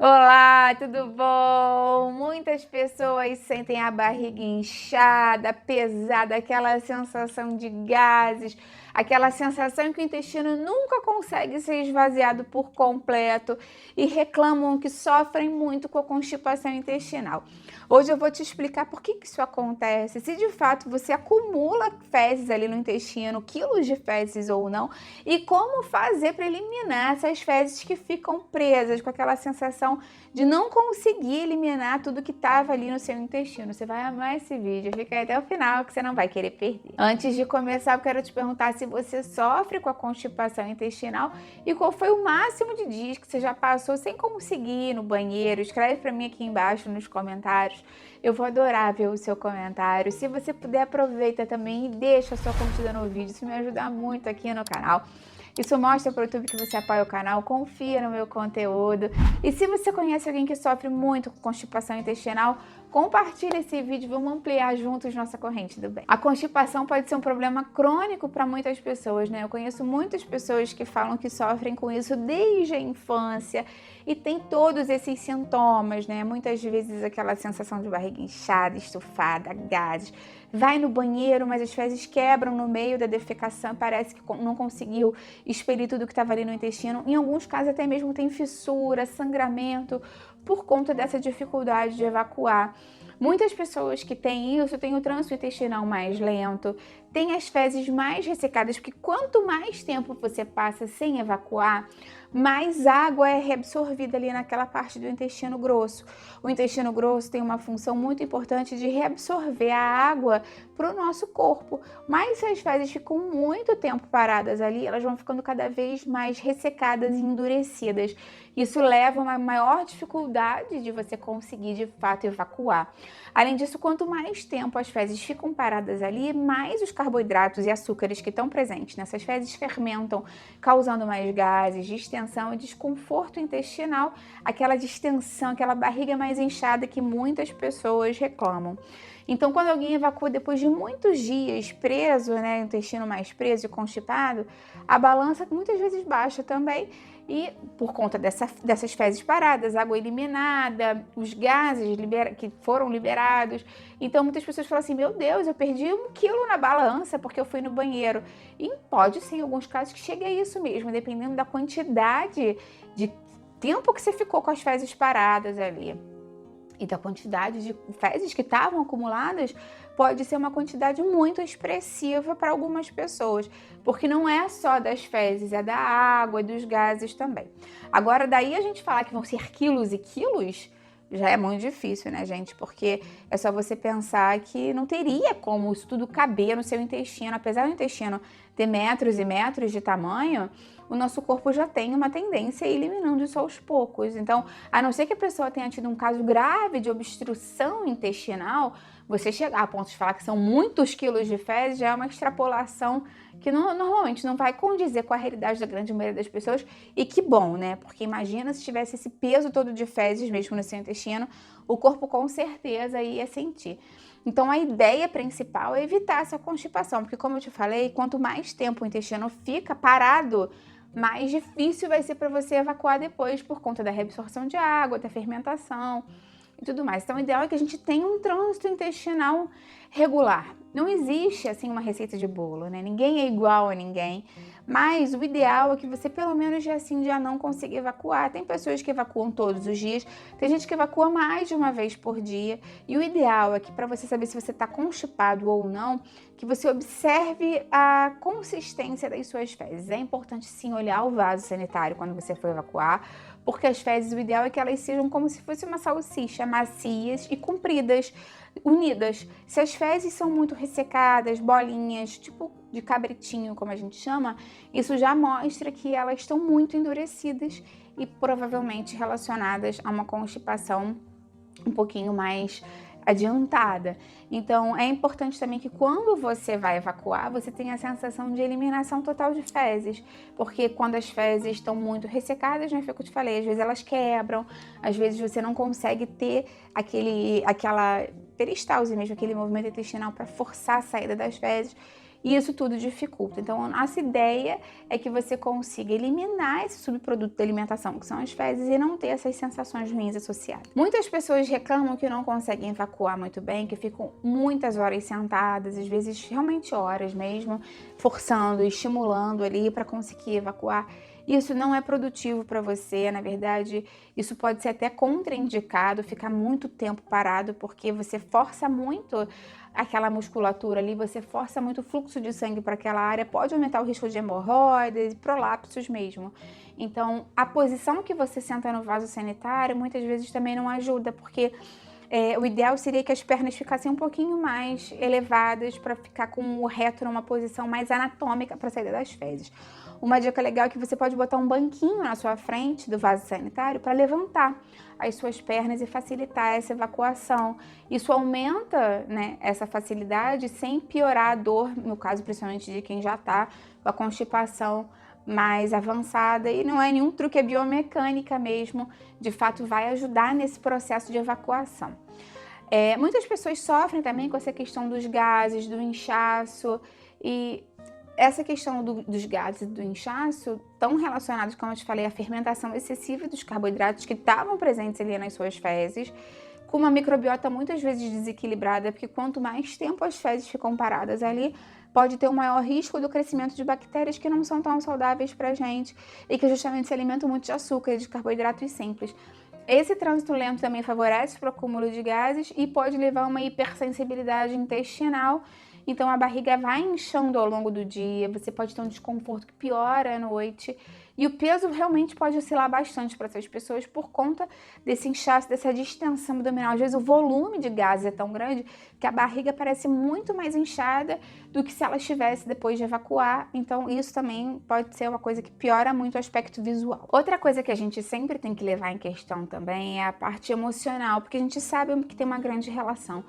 Olá, tudo bom? Muitas pessoas sentem a barriga inchada, pesada, aquela sensação de gases, aquela sensação que o intestino nunca consegue ser esvaziado por completo e reclamam que sofrem muito com a constipação intestinal. Hoje eu vou te explicar por que isso acontece, se de fato você acumula fezes ali no intestino, quilos de fezes ou não, e como fazer para eliminar essas fezes que ficam presas com aquela sensação de não conseguir eliminar tudo que estava ali no seu intestino. Você vai amar esse vídeo, fica aí até o final que você não vai querer perder. Antes de começar, eu quero te perguntar se você sofre com a constipação intestinal e qual foi o máximo de dias que você já passou sem conseguir ir no banheiro. Escreve para mim aqui embaixo nos comentários. Eu vou adorar ver o seu comentário. Se você puder, aproveita também e deixa a sua curtida no vídeo. Isso me ajuda muito aqui no canal. Isso mostra para o YouTube que você apoia o canal, confia no meu conteúdo. E se você conhece alguém que sofre muito com constipação intestinal, compartilhe esse vídeo, vamos ampliar juntos nossa corrente do bem. A constipação pode ser um problema crônico para muitas pessoas, né? Eu conheço muitas pessoas que falam que sofrem com isso desde a infância e tem todos esses sintomas, né? Muitas vezes aquela sensação de barriga inchada, estufada, gases. Vai no banheiro, mas as fezes quebram no meio da defecação, parece que não conseguiu expelir tudo que estava ali no intestino. Em alguns casos até mesmo tem fissura, sangramento, por conta dessa dificuldade de evacuar. Muitas pessoas que têm isso têm o trânsito intestinal mais lento, têm as fezes mais ressecadas, porque quanto mais tempo você passa sem evacuar, mais água é reabsorvida ali naquela parte do intestino grosso. O intestino grosso tem uma função muito importante de reabsorver a água para o nosso corpo. Mas se as fezes ficam muito tempo paradas ali, elas vão ficando cada vez mais ressecadas e endurecidas. Isso leva a uma maior dificuldade de você conseguir de fato evacuar. Além disso, quanto mais tempo as fezes ficam paradas ali, mais os carboidratos e açúcares que estão presentes nessas fezes fermentam, causando mais gases, distensão e desconforto intestinal, aquela distensão, aquela barriga mais inchada que muitas pessoas reclamam. Então, quando alguém evacua depois de muitos dias preso, né, o intestino mais preso e constipado, a balança muitas vezes baixa também, e por conta dessas fezes paradas, água eliminada, os gases que foram liberados. Então muitas pessoas falam assim, meu Deus, eu perdi 1 quilo na balança porque eu fui no banheiro. E pode ser em alguns casos que chegue a isso mesmo, dependendo da quantidade de tempo que você ficou com as fezes paradas ali. E da quantidade de fezes que estavam acumuladas, pode ser uma quantidade muito expressiva para algumas pessoas, porque não é só das fezes, é da água e dos gases também. Agora, daí a gente falar que vão ser quilos e quilos, já é muito difícil, né, gente? Porque é só você pensar que não teria como isso tudo caber no seu intestino. Apesar do intestino ter metros e metros de tamanho, o nosso corpo já tem uma tendência a ir eliminando isso aos poucos. Então, a não ser que a pessoa tenha tido um caso grave de obstrução intestinal, você chegar a ponto de falar que são muitos quilos de fezes já é uma extrapolação que normalmente não vai condizer com a realidade da grande maioria das pessoas. E que bom, né? Porque imagina se tivesse esse peso todo de fezes mesmo no seu intestino, o corpo com certeza ia sentir. Então, a ideia principal é evitar essa constipação, porque como eu te falei, quanto mais tempo o intestino fica parado, mais difícil vai ser para você evacuar depois por conta da reabsorção de água, da fermentação e tudo mais. Então, o ideal é que a gente tenha um trânsito intestinal regular. Não existe, assim, uma receita de bolo, né? Ninguém é igual a ninguém, mas o ideal é que você, pelo menos, já não consiga evacuar. Tem pessoas que evacuam todos os dias, tem gente que evacua mais de uma vez por dia, e o ideal é que, para você saber se você está constipado ou não, que você observe a consistência das suas fezes. É importante, sim, olhar o vaso sanitário quando você for evacuar, porque as fezes, o ideal é que elas sejam como se fosse uma salsicha, macias e compridas, unidas. Se as fezes são muito ressecadas, bolinhas, tipo de cabritinho, como a gente chama, isso já mostra que elas estão muito endurecidas e provavelmente relacionadas a uma constipação um pouquinho mais adiantada. Então, é importante também que quando você vai evacuar, você tenha a sensação de eliminação total de fezes, porque quando as fezes estão muito ressecadas, né, foi o que eu te falei, às vezes elas quebram, às vezes você não consegue ter aquela peristalse mesmo, aquele movimento intestinal para forçar a saída das fezes. e isso tudo dificulta. Então, a nossa ideia é que você consiga eliminar esse subproduto da alimentação, que são as fezes, e não ter essas sensações ruins associadas. Muitas pessoas reclamam que não conseguem evacuar muito bem, que ficam muitas horas sentadas, às vezes realmente horas mesmo, forçando, estimulando ali para conseguir evacuar. Isso não é produtivo para você, na verdade, isso pode ser até contraindicado, ficar muito tempo parado, porque você força muito aquela musculatura ali, você força muito o fluxo de sangue para aquela área, pode aumentar o risco de hemorroidas e prolapsos mesmo. Então, a posição que você senta no vaso sanitário muitas vezes também não ajuda, porque o ideal seria que as pernas ficassem um pouquinho mais elevadas para ficar com o reto numa posição mais anatômica para a saída das fezes. Uma dica legal é que você pode botar um banquinho na sua frente do vaso sanitário para levantar as suas pernas e facilitar essa evacuação. Isso aumenta, né, essa facilidade sem piorar a dor, no caso principalmente de quem já está com a constipação mais avançada, e não é nenhum truque, é biomecânica mesmo, de fato vai ajudar nesse processo de evacuação. Muitas pessoas sofrem também com essa questão dos gases, do inchaço, e essa questão dos gases e do inchaço estão relacionados, como eu te falei, à fermentação excessiva dos carboidratos que estavam presentes ali nas suas fezes, com uma microbiota muitas vezes desequilibrada, porque quanto mais tempo as fezes ficam paradas ali, pode ter um maior risco do crescimento de bactérias que não são tão saudáveis para a gente e que justamente se alimentam muito de açúcar e de carboidratos simples. Esse trânsito lento também favorece para o acúmulo de gases e pode levar a uma hipersensibilidade intestinal. Então a barriga vai inchando ao longo do dia, você pode ter um desconforto que piora à noite, e o peso realmente pode oscilar bastante para essas pessoas por conta desse inchaço, dessa distensão abdominal. Às vezes o volume de gases é tão grande que a barriga parece muito mais inchada do que se ela estivesse depois de evacuar. Então isso também pode ser uma coisa que piora muito o aspecto visual. Outra coisa que a gente sempre tem que levar em questão também é a parte emocional, porque a gente sabe que tem uma grande relação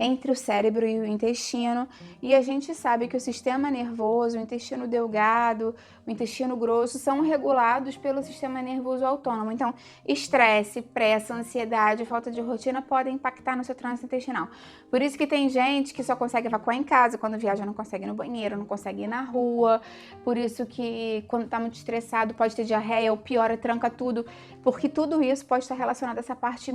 entre o cérebro e o intestino, e a gente sabe que o sistema nervoso, o intestino delgado, o intestino grosso são regulados pelo sistema nervoso autônomo. Então, estresse, pressa, ansiedade, falta de rotina podem impactar no seu trânsito intestinal. Por isso que tem gente que só consegue evacuar em casa, quando viaja não consegue ir no banheiro, não consegue ir na rua. Por isso que quando está muito estressado pode ter diarreia ou piora, tranca tudo, porque tudo isso pode estar relacionado a essa parte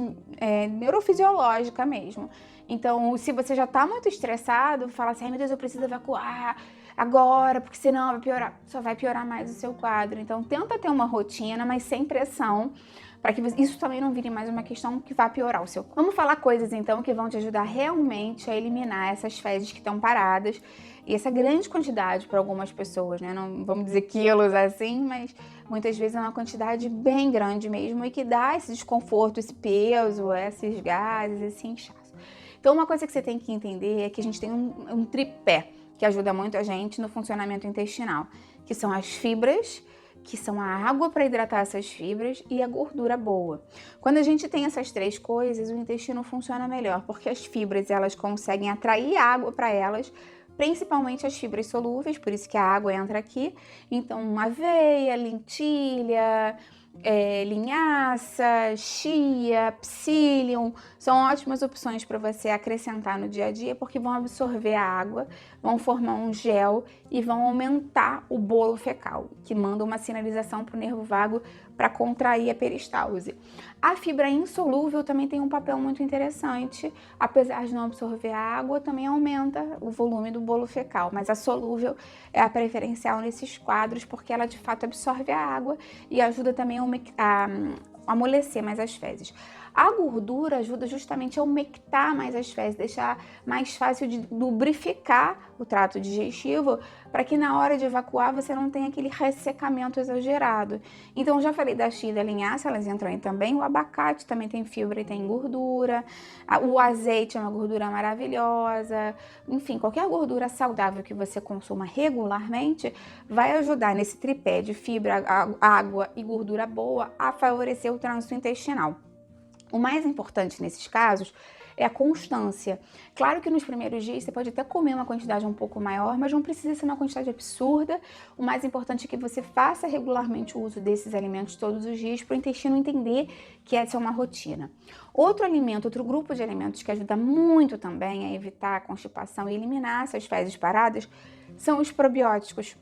neurofisiológica mesmo. Então, se você já tá muito estressado, fala assim, ai meu Deus, eu preciso evacuar agora, porque senão vai piorar, só vai piorar mais o seu quadro. Então, tenta ter uma rotina, mas sem pressão, para que isso também não vire mais uma questão que vá piorar o seu quadro. Vamos falar coisas, então, que vão te ajudar realmente a eliminar essas fezes que estão paradas, e essa grande quantidade para algumas pessoas, né? Não vamos dizer quilos assim, mas muitas vezes é uma quantidade bem grande mesmo, e que dá esse desconforto, esse peso, esses gases, esse inchaço. Então, uma coisa que você tem que entender é que a gente tem um tripé que ajuda muito a gente no funcionamento intestinal, que são as fibras, que são a água para hidratar essas fibras, e a gordura boa. Quando a gente tem essas três coisas, o intestino funciona melhor, porque as fibras elas conseguem atrair água para elas, principalmente as fibras solúveis, por isso que a água entra aqui. Então, aveia, lentilha, linhaça, chia, psyllium, são ótimas opções para você acrescentar no dia a dia, porque vão absorver a água, vão formar um gel e vão aumentar o bolo fecal, que manda uma sinalização para o nervo vago para contrair a peristalse. A fibra insolúvel também tem um papel muito interessante, apesar de não absorver a água, também aumenta o volume do bolo fecal, mas a solúvel é a preferencial nesses quadros, porque ela de fato absorve a água e ajuda também a amolecer mais as fezes. A gordura ajuda justamente a umectar mais as fezes, deixar mais fácil de lubrificar o trato digestivo, para que na hora de evacuar você não tenha aquele ressecamento exagerado. Então, já falei da chia e da linhaça, elas entram aí também. O abacate também tem fibra e tem gordura. O azeite é uma gordura maravilhosa. Enfim, qualquer gordura saudável que você consuma regularmente vai ajudar nesse tripé de fibra, água e gordura boa a favorecer o trânsito intestinal. O mais importante nesses casos é a constância. Claro que nos primeiros dias você pode até comer uma quantidade um pouco maior, mas não precisa ser uma quantidade absurda. O mais importante é que você faça regularmente o uso desses alimentos todos os dias para o intestino entender que essa é uma rotina. Outro alimento, outro grupo de alimentos que ajuda muito também a evitar a constipação e eliminar essas fezes paradas são os probióticos.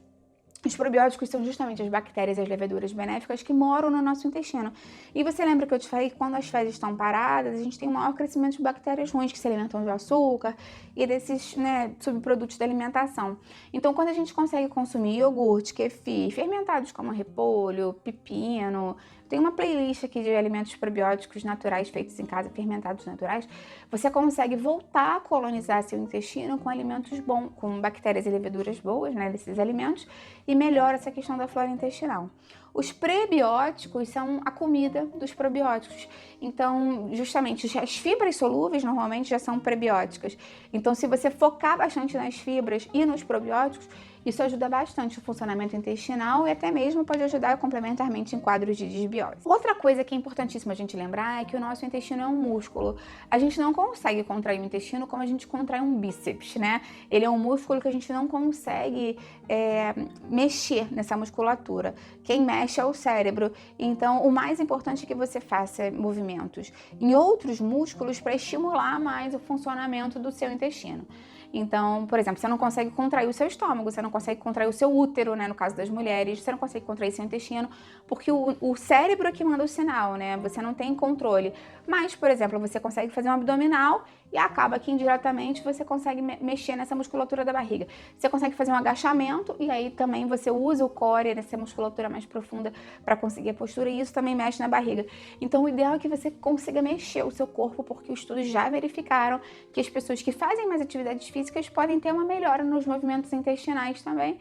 Os probióticos são justamente as bactérias e as leveduras benéficas que moram no nosso intestino. E você lembra que eu te falei que quando as fezes estão paradas, a gente tem um maior crescimento de bactérias ruins que se alimentam de açúcar e desses, subprodutos da alimentação. Então, quando a gente consegue consumir iogurte, kefir, fermentados como repolho, pepino, tem uma playlist aqui de alimentos probióticos naturais feitos em casa, fermentados naturais, você consegue voltar a colonizar seu intestino com alimentos bons, com bactérias e leveduras boas, desses alimentos, e melhora essa questão da flora intestinal. Os prebióticos são a comida dos probióticos. Então, justamente, as fibras solúveis normalmente já são prebióticas. Então, se você focar bastante nas fibras e nos probióticos, isso ajuda bastante o funcionamento intestinal e até mesmo pode ajudar complementarmente em quadros de desbiose. Outra coisa que é importantíssima a gente lembrar é que o nosso intestino é um músculo. A gente não consegue contrair o intestino como a gente contrai um bíceps, Ele é um músculo que a gente não consegue mexer nessa musculatura. Quem mexe é o cérebro. Então, o mais importante é que você faça movimentos em outros músculos para estimular mais o funcionamento do seu intestino. Então, por exemplo, você não consegue contrair o seu estômago, você não consegue contrair o seu útero, no caso das mulheres, você não consegue contrair seu intestino, porque o cérebro é que manda o sinal, Você não tem controle. Mas, por exemplo, você consegue fazer um abdominal e acaba que indiretamente você consegue mexer nessa musculatura da barriga. Você consegue fazer um agachamento e aí também você usa o core, nessa musculatura mais profunda, para conseguir a postura e isso também mexe na barriga. Então, o ideal é que você consiga mexer o seu corpo, porque os estudos já verificaram que as pessoas que fazem mais atividades físicas podem ter uma melhora nos movimentos intestinais também.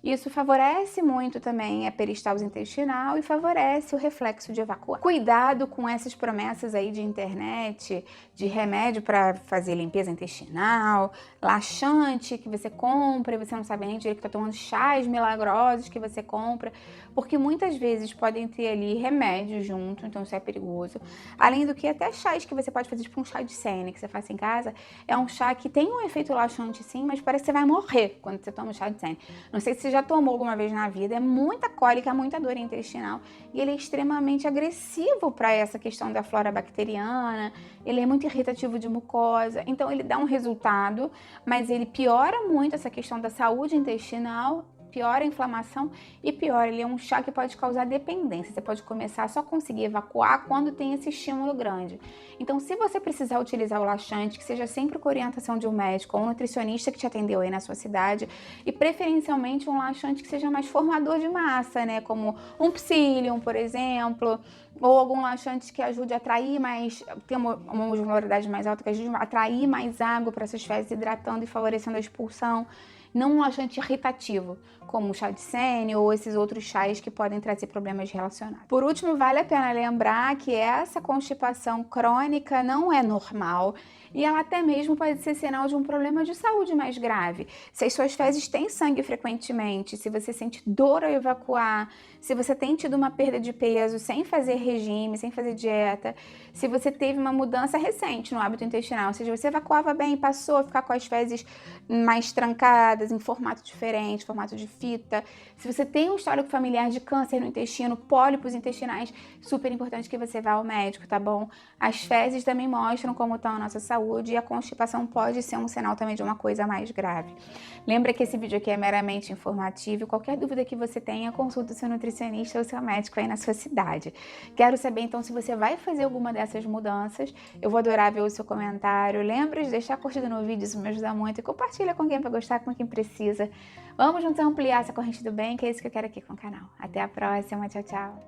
Isso favorece muito também a peristalse intestinal e favorece o reflexo de evacuar. Cuidado com essas promessas aí de internet, de remédio para fazer limpeza intestinal, laxante que você compra e você não sabe nem direito que está tomando, chás milagrosos que você compra, porque muitas vezes podem ter ali remédios junto, então isso é perigoso. Além do que até chás que você pode fazer, tipo um chá de sene que você faz em casa, é um chá que tem um efeito laxante sim, mas parece que você vai morrer quando você toma o chá de sene. Não sei se já tomou alguma vez na vida, é muita cólica, muita dor intestinal e ele é extremamente agressivo para essa questão da flora bacteriana, ele é muito irritativo de mucosa, então ele dá um resultado, mas ele piora muito essa questão da saúde intestinal, piora a inflamação e pior, ele é um chá que pode causar dependência. Você pode começar a só conseguir evacuar quando tem esse estímulo grande. Então, se você precisar utilizar o laxante, que seja sempre com orientação de um médico ou um nutricionista que te atendeu aí na sua cidade, e preferencialmente um laxante que seja mais formador de massa, como um psyllium, por exemplo, ou algum laxante que ajude a atrair mais, tem uma osmolaridade mais alta, que ajude a atrair mais água para essas fezes, hidratando e favorecendo a expulsão. Não um laxante irritativo, como o chá de sene ou esses outros chás que podem trazer problemas relacionados. Por último, vale a pena lembrar que essa constipação crônica não é normal e ela até mesmo pode ser sinal de um problema de saúde mais grave. Se as suas fezes têm sangue frequentemente, se você sente dor ao evacuar, se você tem tido uma perda de peso sem fazer regime, sem fazer dieta, se você teve uma mudança recente no hábito intestinal, ou seja, você evacuava bem e passou a ficar com as fezes mais trancadas, em formato diferente, formato de fita, se você tem um histórico familiar de câncer no intestino, pólipos intestinais, super importante que você vá ao médico, tá bom? As fezes também mostram como está a nossa saúde e a constipação pode ser um sinal também de uma coisa mais grave. Lembra que esse vídeo aqui é meramente informativo, qualquer dúvida que você tenha, consulta o seu nutricionista ou seu médico aí na sua cidade. Quero saber então se você vai fazer alguma dessas mudanças, eu vou adorar ver o seu comentário, lembra de deixar curtida no vídeo, isso me ajuda muito, e compartilha com quem vai gostar, com quem precisa. Vamos juntos ampliar essa corrente do bem, que é isso que eu quero aqui com o canal. Até a próxima, tchau, tchau!